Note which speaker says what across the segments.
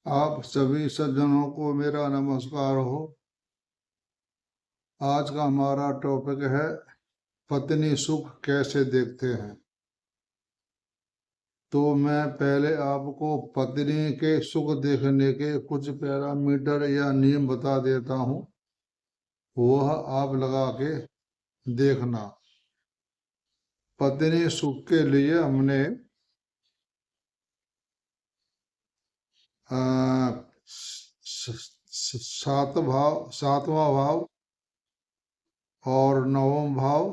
Speaker 1: आप सभी सज्जनों को मेरा नमस्कार हो। आज का हमारा टॉपिक है पत्नी सुख कैसे देखते हैं। तो मैं पहले आपको पत्नी के सुख देखने के कुछ पैरामीटर या नियम बता देता हूँ, वह आप लगा के देखना। पत्नी सुख के लिए हमने सातवां भाव और नवम भाव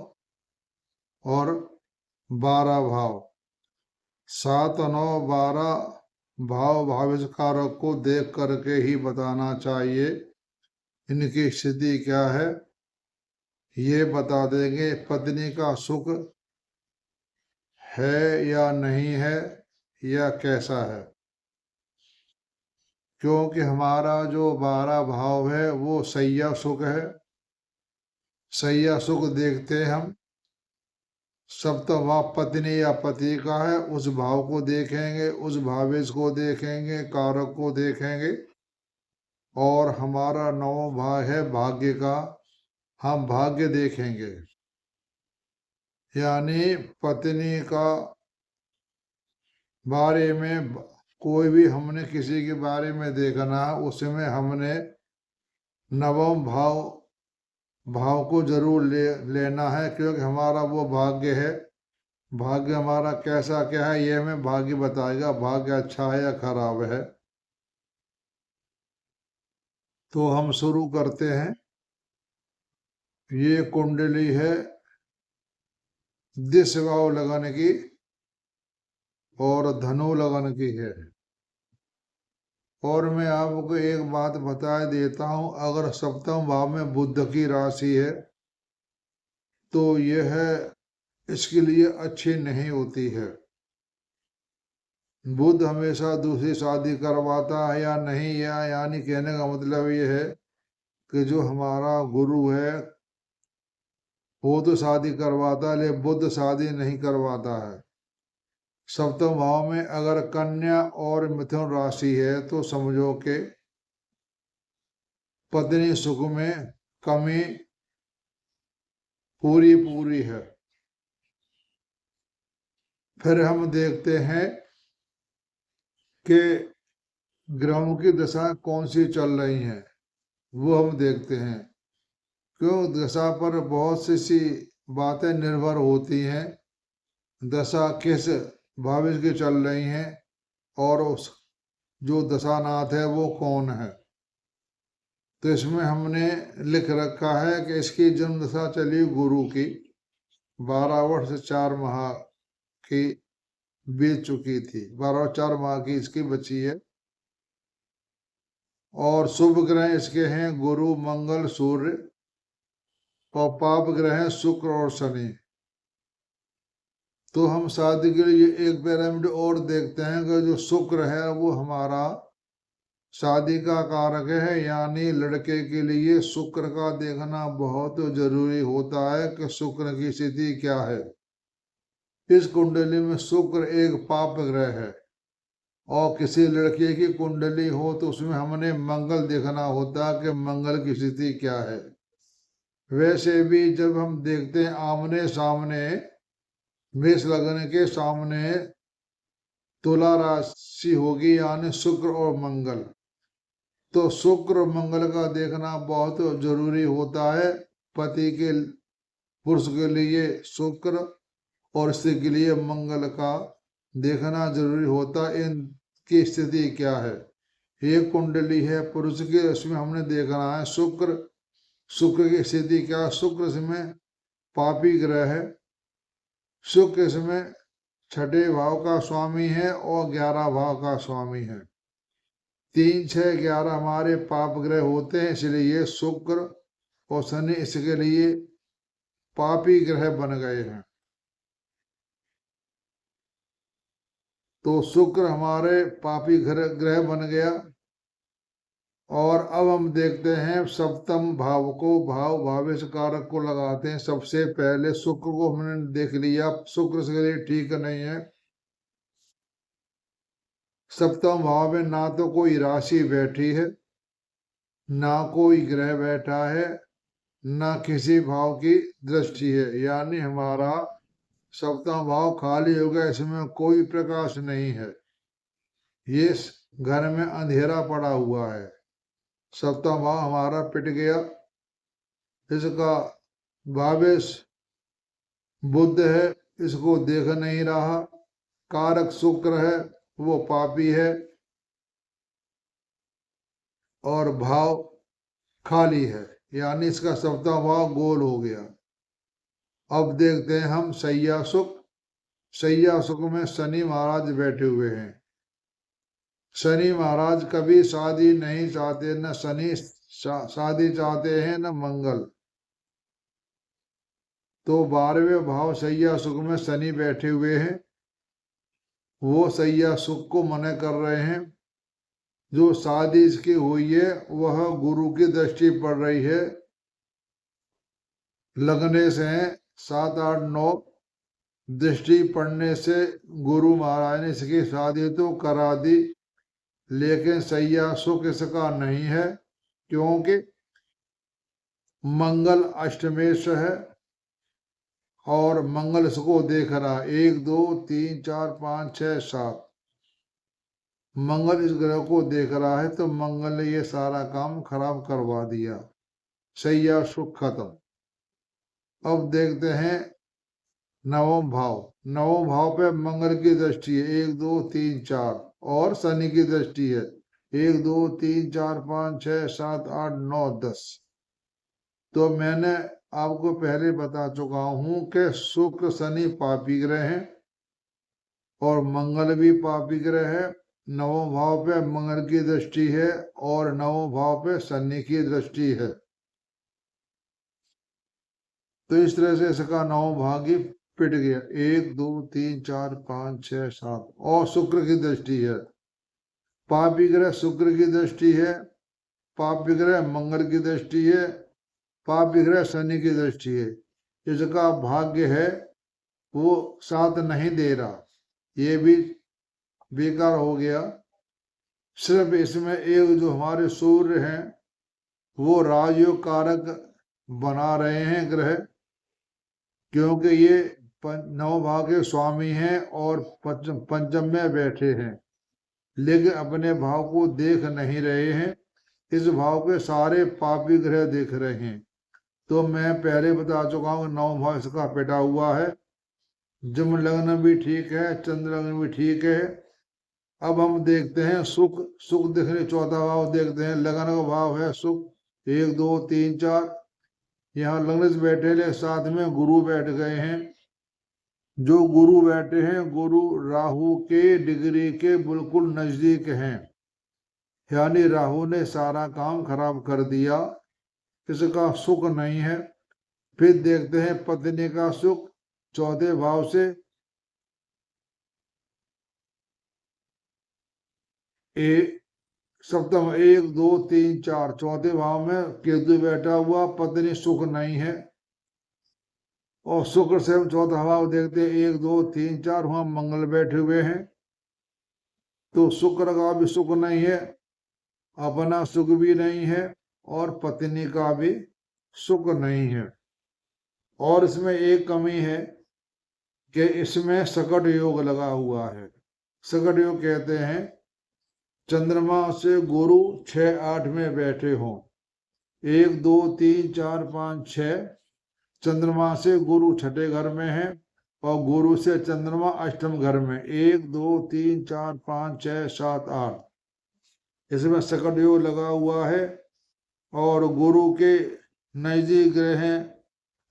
Speaker 1: और 12 भाव, 7, 9, 12 भाव भाविष्कारक को देख करके ही बताना चाहिए इनकी स्थिति क्या है। ये बता देंगे पत्नी का सुख है या नहीं है या कैसा है, क्योंकि हमारा जो 12 भाव है वो सैया सुख है। सैया सुख देखते हम सप्तम भाव पत्नी या पति का है, उस भाव को देखेंगे, उस भावेश को देखेंगे, कारक को देखेंगे। और हमारा 9वां भाव है भाग्य का, हम भाग्य देखेंगे। यानी पत्नी का बारे में कोई भी हमने किसी के बारे में देखना है, उसमें हमने 9वां भाव को जरूर लेना है, क्योंकि हमारा वो भाग्य है। भाग्य हमारा कैसा क्या है ये हमें भाग्य बताएगा, भाग्य अच्छा है या खराब है। तो हम शुरू करते हैं। ये कुंडली है दिश भाव लगन की और धनु लगन की है। और मैं आपको एक बात बता देता हूं, अगर सप्तम भाव में बुध की राशि है तो यह इसके लिए अच्छी नहीं होती है। बुध हमेशा दूसरी शादी करवाता है या नहीं, या यानी कहने का मतलब ये है कि जो हमारा गुरु है वो तो शादी करवाता है, लेकिन बुध शादी नहीं करवाता है। सप्तम भाव में अगर कन्या और मिथुन राशि है तो समझो कि पत्नी सुख में कमी पूरी है। फिर हम देखते हैं कि ग्रहों की दशा कौन सी चल रही हैं, वो हम देखते हैं। क्यों दशा पर बहुत सी बातें निर्भर होती हैं। दशा किस भाविश की चल रही हैं और उस जो दशानाथ है वो कौन है। तो इसमें हमने लिख रखा है कि इसकी जन्म दशा चली गुरु की, 12 वर्ष 4 माह की बीत चुकी थी, 12 4 माह की इसकी बची है। और शुभ ग्रह इसके हैं गुरु, मंगल, सूर्य, और पाप ग्रह हैं शुक्र और शनि। तो हम शादी के लिए एक पैरामीटर और देखते हैं कि जो शुक्र है वो हमारा शादी का कारक है, यानी लड़के के लिए शुक्र का देखना बहुत जरूरी होता है कि शुक्र की स्थिति क्या है। इस कुंडली में शुक्र एक पाप ग्रह है, और किसी लड़के की कुंडली हो तो उसमें हमने मंगल देखना होता है कि मंगल की स्थिति क्या है। वैसे भी जब हम देखते हैं आमने सामने, मेष लग्न के सामने तुला राशि होगी यानी शुक्र और मंगल, तो शुक्र मंगल का देखना बहुत जरूरी होता है। पति के पुरुष के लिए शुक्र और स्त्री के लिए मंगल का देखना जरूरी होता है, इनकी स्थिति क्या है। एक कुंडली है पुरुष की, उसमें हमने देखना है शुक्र की स्थिति क्या। शुक्र इसमें पापी ग्रह है। शुक्र इसमें 6ठे भाव का स्वामी है और 11 भाव का स्वामी है। 3, 6, 11 हमारे पाप ग्रह होते हैं, इसलिए शुक्र और शनि इसके लिए पापी ग्रह बन गए हैं। तो शुक्र हमारे पापी ग्रह बन गया। और अब हम देखते हैं सप्तम भाव को, भावेश कारक को लगाते हैं। सबसे पहले शुक्र को हमने देख लिया, शुक्र इसके लिए ठीक नहीं है। सप्तम भाव में ना तो कोई राशि बैठी है, ना कोई ग्रह बैठा है, ना किसी भाव की दृष्टि है, यानी हमारा सप्तम भाव खाली हो गया, इसमें कोई प्रकाश नहीं है, ये घर में अंधेरा पड़ा हुआ है। सप्तम भाव हमारा पिट गया। इसका भावेश बुध है, इसको देख नहीं रहा। कारक शुक्र है, वो पापी है, और भाव खाली है, यानी इसका सप्तम भाव गोल हो गया। अब देखते हैं हम सैया सुख। सैया सुख में शनि महाराज बैठे हुए हैं। शनि महाराज कभी शादी नहीं चाहते, न शनि शादी चाहते हैं, न मंगल। तो 12वें भाव सैया सुख में शनि बैठे हुए हैं, वो सैया सुख को मना कर रहे हैं। जो शादी इसकी हुई है वह गुरु की दृष्टि पड़ रही है, लगने से 7, 8, 9 दृष्टि पड़ने से गुरु महाराज ने इसकी शादी तो करा दी, लेकिन सैया सुख इसका नहीं है, क्योंकि मंगल अष्टमेश है और मंगल इसको देख रहा है। 1, 2, 3, 4, 5, 6, 7 मंगल इस ग्रह को देख रहा है, तो मंगल ने ये सारा काम खराब करवा दिया। सैया सुख खत्म। अब देखते हैं नवम भाव। नवम भाव पे मंगल की दृष्टि है, 1, 2, 3, 4 और शनि की दृष्टि है, 1, 2, 3, 4, 5, 6, 7, 8, 9, 10। तो मैंने आपको पहले बता चुका हूं कि शुक्र शनि पापी ग्रह हैं और मंगल भी पापी ग्रह है। नवम भाव पे मंगल की दृष्टि है और नवम भाव पे शनि की दृष्टि है। तो इस तरह से इसका नवम भाव ही पिट गया। 1, 2, 3, 4, 5, 6, 7 और शुक्र की दृष्टि है। पापी ग्रह शुक्र की दृष्टि है, पापी ग्रह मंगल की दृष्टि है, पापी ग्रह शनि की दृष्टि है। इसका भाग्य है वो साथ नहीं दे रहा, ये भी बेकार हो गया। सिर्फ इसमें एक जो हमारे सूर्य हैं वो राजयोग कारक बना रहे हैं ग्रह, क्योंकि ये नौ भाव के स्वामी हैं और पंचम में बैठे हैं, लेकिन अपने भाव को देख नहीं रहे हैं। इस भाव के सारे पापी ग्रह देख रहे हैं। तो मैं पहले बता चुका हूँ नौ भाव इसका पिटा हुआ है। जन्म लग्न भी ठीक है, चंद्र लग्न भी ठीक है। अब हम देखते हैं सुख। सुख देखने चौथा भाव देखते हैं। लगन का भाव है सुख, 1, 2, 3, 4। यहाँ लग्न से बैठे ले, साथ में गुरु बैठ गए हैं। जो गुरु बैठे हैं, गुरु राहु के डिग्री के बिल्कुल नजदीक हैं, यानी राहु ने सारा काम खराब कर दिया, इसका सुख नहीं है। फिर देखते हैं पत्नी का सुख चौथे भाव से। सप्तम 1, 2, 3, 4 चौथे भाव में केतु बैठा हुआ, पत्नी सुख नहीं है। और शुक्र से हम चौथा भाव देखते हैं, 1, 2, 3, 4 वहां मंगल बैठे हुए हैं, तो शुक्र का भी सुख नहीं है, अपना सुख भी नहीं है और पत्नी का भी सुख नहीं है। और इसमें एक कमी है कि इसमें सकट योग लगा हुआ है। सकट योग कहते हैं चंद्रमा से गुरु 6, 8 में बैठे हों। 1, 2, 3, 4, 5, 6 चंद्रमा से गुरु छठे घर में है और गुरु से चंद्रमा अष्टम घर में। 1, 2, 3, 4, 5, 6, 7, 8 इसमें सकट योग लगा हुआ है। और गुरु के नजदीक ग्रह हैं,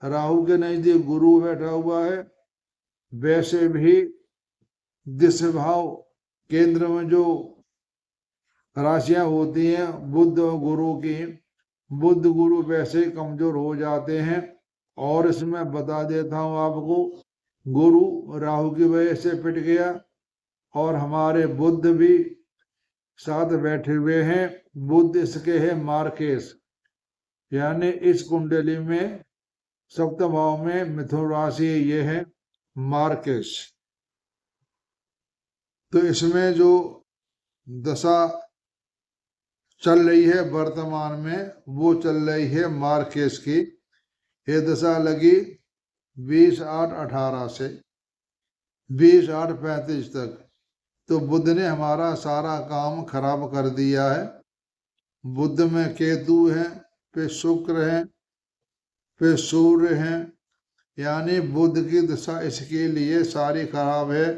Speaker 1: राहु के नजदीक गुरु बैठा हुआ है। वैसे भी दिश भाव केंद्र में जो राशियां होती हैं बुध और गुरु की, बुध गुरु वैसे कमजोर हो जाते हैं। और इसमें बता देता हूं आपको, गुरु राहु की वजह से पिट गया और हमारे बुध भी साथ बैठे हुए हैं। बुध इसके है मार्केश, यानी इस कुंडली में सप्तम भाव में मिथुन राशि ये है मार्केश। तो इसमें जो दशा चल रही है वर्तमान में, वो चल रही है मार्केस की। ये दशा लगी 20/8/18 से 20/8/35 तक। तो बुध ने हमारा सारा काम खराब कर दिया है। बुध में केतु है, फिर शुक्र है, फिर सूर्य है, यानी बुध की दशा इसके लिए सारी खराब है।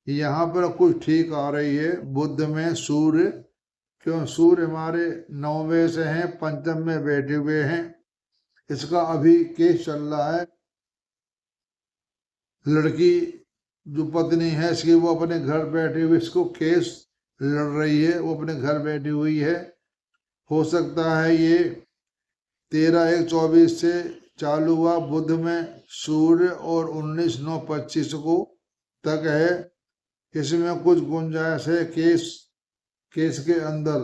Speaker 1: यहाँ पर कुछ ठीक आ रही है बुध में सूर्य, क्यों सूर्य हमारे 9वें से हैं, पंचम में बैठे हुए हैं। इसका अभी केस चल रहा है। लड़की जो पत्नी है इसकी, वो अपने घर बैठी हुई इसको केस लड़ रही है, वो अपने घर बैठी हुई है। हो सकता है ये 13/1/24 से चालू हुआ बुध में सूर्य और 19/9/25 को तक है। इसमें कुछ गुंजाइश है केस के अंदर।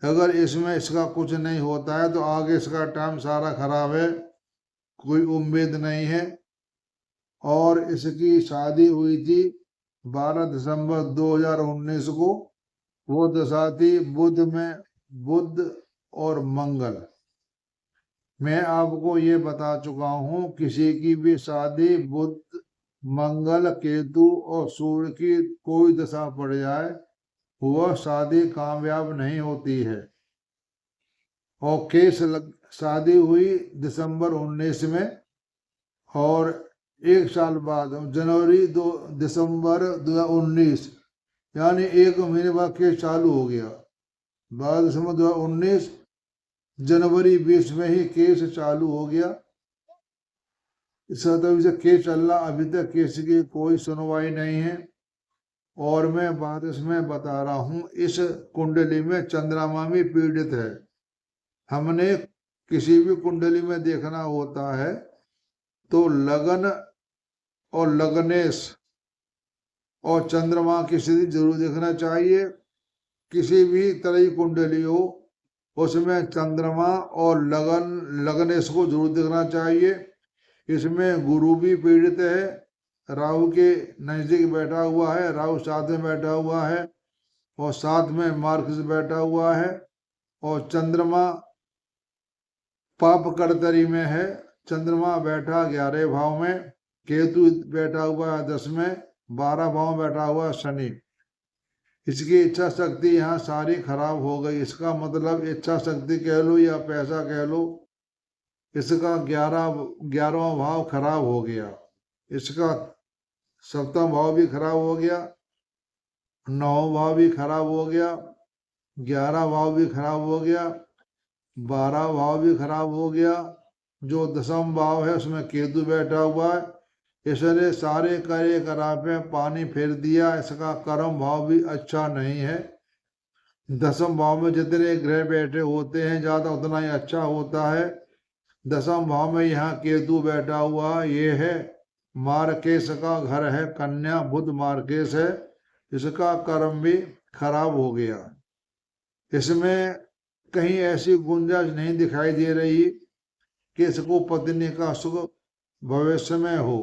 Speaker 1: अगर इसमें इसका कुछ नहीं होता है तो आगे इसका टाइम सारा खराब है, कोई उम्मीद नहीं है। और इसकी शादी हुई थी 12 दिसंबर 2019 को। वो दशा थी बुध में बुध और मंगल। मैं आपको ये बता चुका हूँ, किसी की भी शादी बुध मंगल केतु और सूर्य की कोई दशा पड़ जाए, वह शादी कामयाब नहीं होती है। और शादी हुई दिसंबर 19 में, और एक साल बाद दिसंबर 2019, यानी 1 महीने बाद केस चालू हो गया। 12 दिसंबर 2019, जनवरी 20 में ही केस चालू हो गया। तभी से केस चल रहा, अभी तक केस की कोई सुनवाई नहीं है। और मैं बात इसमें बता रहा हूँ, इस कुंडली में चंद्रमा भी पीड़ित है। हमने किसी भी कुंडली में देखना होता है तो लगन और लगनेश और चंद्रमा की स्थिति जरूर देखना चाहिए। किसी भी तरह की कुंडली हो उसमें चंद्रमा और लगनेश को जरूर देखना चाहिए। इसमें गुरु भी पीड़ित है, राहु के नजदीक बैठा हुआ है, राहु साथ में बैठा हुआ है, और साथ में मार्कस बैठा हुआ है। और चंद्रमा पाप कर्तरी में है, चंद्रमा बैठा 11 भाव में, केतु बैठा हुआ है 10 में, 12 भाव में बैठा हुआ शनि। इसकी इच्छा शक्ति यहाँ सारी खराब हो गई। इसका मतलब इच्छा शक्ति कह लो या पैसा कह लो, इसका 11वां भाव खराब हो गया। इसका 7वां भाव भी खराब हो गया, 9वां भाव भी खराब हो गया, 11वां भाव भी खराब हो गया, 12वां भाव भी खराब हो गया। जो 10वां भाव है उसमें केतु बैठा हुआ है, इसने सारे करे करा पे पानी फेर दिया। इसका कर्म भाव भी अच्छा नहीं है। 10वें भाव में जितने ग्रह बैठे होते हैं ज्यादा उतना ही अच्छा होता है। 10वें भाव में यहाँ केतु बैठा हुआ, ये है मार्केश का घर है, कन्या बुध मार्केश है। इसका कर्म भी खराब हो गया। इसमें कहीं ऐसी गुंजाइश नहीं दिखाई दे रही कि इसको पत्नी का सुख भविष्य में हो।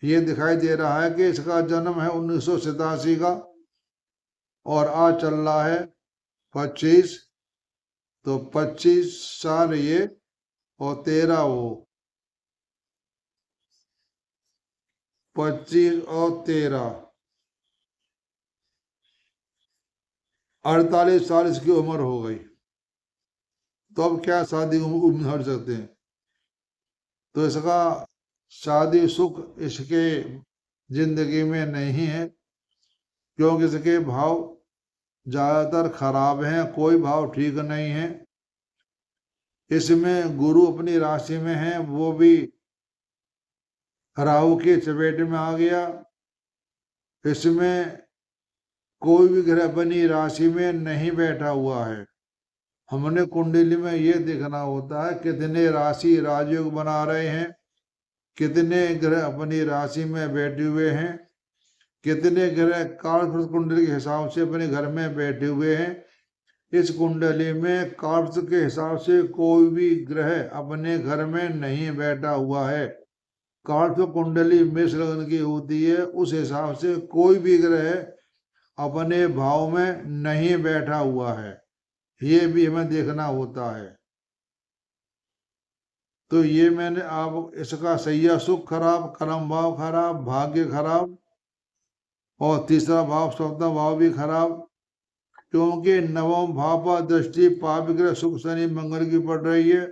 Speaker 1: ये दिखाई दे रहा है कि इसका जन्म है 1987 का और आज चल रहा है 25, तो 25 साल ये और 13 वो, 25 और 13, 48 साल इसकी उम्र हो गई। तो अब क्या शादी उम्र हट सकते हैं? तो इसका शादी सुख इसके जिंदगी में नहीं है, क्योंकि इसके भाव ज्यादातर खराब हैं, कोई भाव ठीक नहीं है। इसमें गुरु अपनी राशि में है, वो भी राहु के चपेट में आ गया। इसमें कोई भी ग्रह अपनी राशि में नहीं बैठा हुआ है। हमने कुंडली में ये देखना होता है कितने राशि राजयोग बना रहे हैं, कितने ग्रह अपनी राशि में बैठे हुए हैं, कितने ग्रह कारक कुंडली के हिसाब से अपने घर में बैठे हुए हैं। इस कुंडली में कार्ड्स के हिसाब से कोई भी ग्रह अपने घर में नहीं बैठा हुआ है। कार्ड्स कुंडली मेष लग्न की होती है, उस हिसाब से कोई भी ग्रह अपने भाव में नहीं बैठा हुआ है, ये भी हमें देखना होता है। तो ये मैंने आप इसका सैया सुख खराब, कर्म भाव खराब, भाग्य खराब, और तीसरा भाव सप्तम भाव भी खराब, क्योंकि नवम भाव पर दृष्टि पाप ग्रह शुक्र शनि मंगल की पड़ रही है।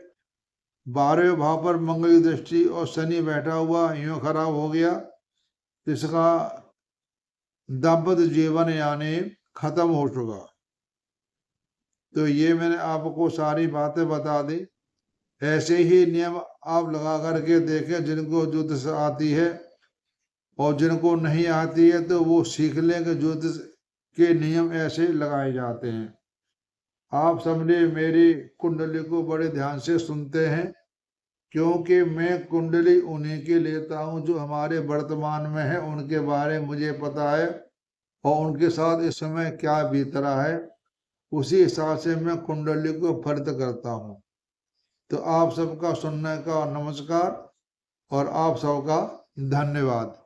Speaker 1: 12वें भाव पर मंगल की दृष्टि और शनि बैठा हुआ, यूं खराब हो गया। इसका दाम्पत्य जीवन यानी खत्म हो चुका। तो ये मैंने आपको सारी बातें बता दी। ऐसे ही नियम आप लगा करके देखें, जिनको ज्योतिष आती है, और जिनको नहीं आती है तो वो सीख लें कि ज्योतिष के नियम ऐसे लगाए जाते हैं। आप सबने मेरी कुंडली को बड़े ध्यान से सुनते हैं, क्योंकि मैं कुंडली उन्हीं की लेता हूं जो हमारे वर्तमान में है, उनके बारे में मुझे पता है, और उनके साथ इस समय क्या बीत रहा है, उसी हिसाब से मैं कुंडली को फर्द करता हूं। तो आप सबका सुनने का नमस्कार, और आप सबका धन्यवाद।